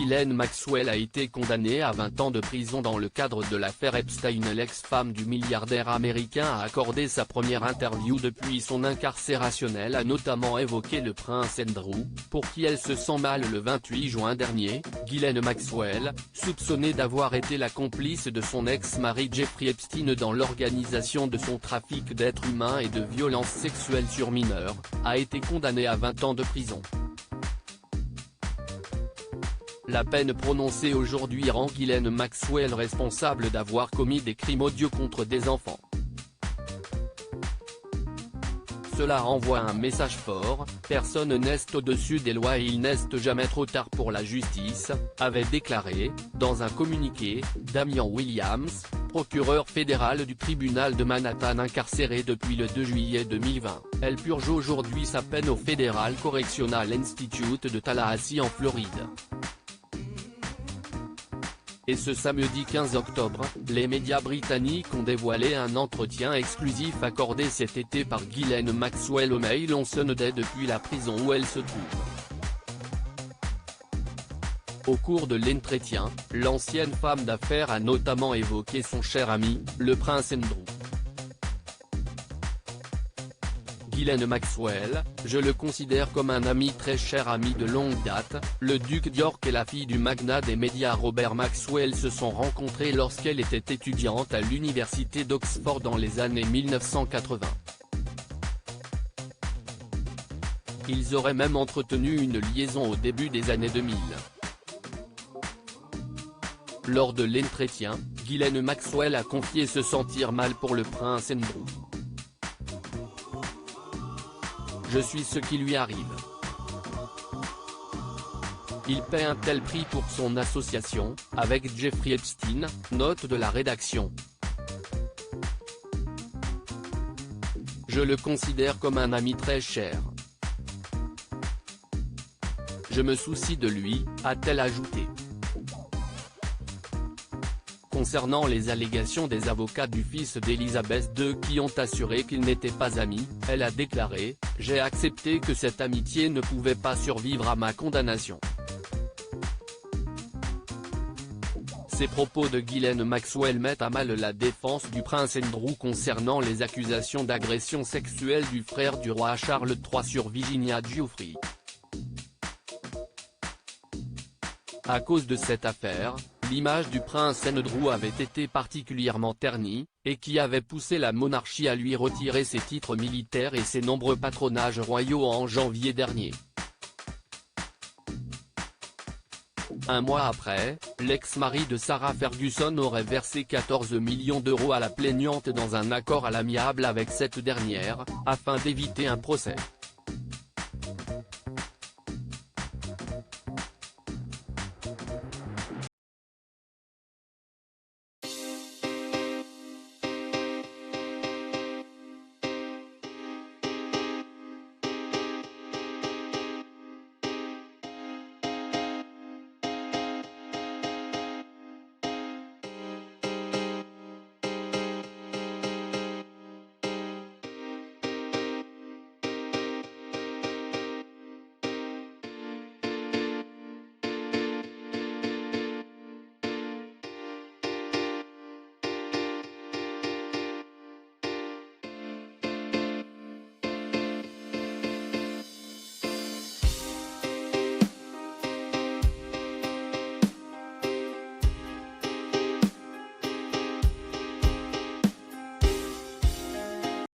Ghislaine Maxwell a été condamnée à 20 ans de prison dans le cadre de l'affaire Epstein. L'ex-femme du milliardaire américain a accordé sa première interview depuis son incarcération. Elle a notamment évoqué le prince Andrew, pour qui elle se sent mal. Le 28 juin dernier, Ghislaine Maxwell, soupçonnée d'avoir été la complice de son ex-mari Jeffrey Epstein dans l'organisation de son trafic d'êtres humains et de violences sexuelles sur mineurs, a été condamnée à 20 ans de prison. La peine prononcée aujourd'hui rend Ghislaine Maxwell responsable d'avoir commis des crimes odieux contre des enfants. Cela renvoie un message fort: personne n'est au-dessus des lois et il n'est jamais trop tard pour la justice, avait déclaré, dans un communiqué, Damian Williams, procureur fédéral du tribunal de Manhattan incarcéré depuis le 2 juillet 2020. Elle purge aujourd'hui sa peine au Federal Correctional Institute de Tallahassee en Floride. Et ce samedi 15 octobre, les médias britanniques ont dévoilé un entretien exclusif accordé cet été par Ghislaine Maxwell au Mail on Sunday depuis la prison où elle se trouve. Au cours de l'entretien, l'ancienne femme d'affaires a notamment évoqué son cher ami, le prince Andrew. Ghislaine Maxwell: je le considère comme un ami, très cher ami de longue date. Le duc d'York et la fille du magnat des médias Robert Maxwell se sont rencontrés lorsqu'elle était étudiante à l'université d'Oxford dans les années 1980. Ils auraient même entretenu une liaison au début des années 2000. Lors de l'entretien, Ghislaine Maxwell a confié se sentir mal pour le prince Andrew. Je suis ce qui lui arrive. Il paie un tel prix pour son association, avec Jeffrey Epstein, note de la rédaction. Je le considère comme un ami très cher. Je me soucie de lui, a-t-elle ajouté. Concernant les allégations des avocats du fils d'Elizabeth II qui ont assuré qu'ils n'étaient pas amis, elle a déclaré: j'ai accepté que cette amitié ne pouvait pas survivre à ma condamnation. Ces propos de Ghislaine Maxwell mettent à mal la défense du prince Andrew concernant les accusations d'agression sexuelle du frère du roi Charles III sur Virginia Giuffre. À cause de cette affaire, l'image du prince Andrew avait été particulièrement ternie, et qui avait poussé la monarchie à lui retirer ses titres militaires et ses nombreux patronages royaux en janvier dernier. Un mois après, l'ex-mari de Sarah Ferguson aurait versé 14 millions d'euros à la plaignante dans un accord à l'amiable avec cette dernière, afin d'éviter un procès.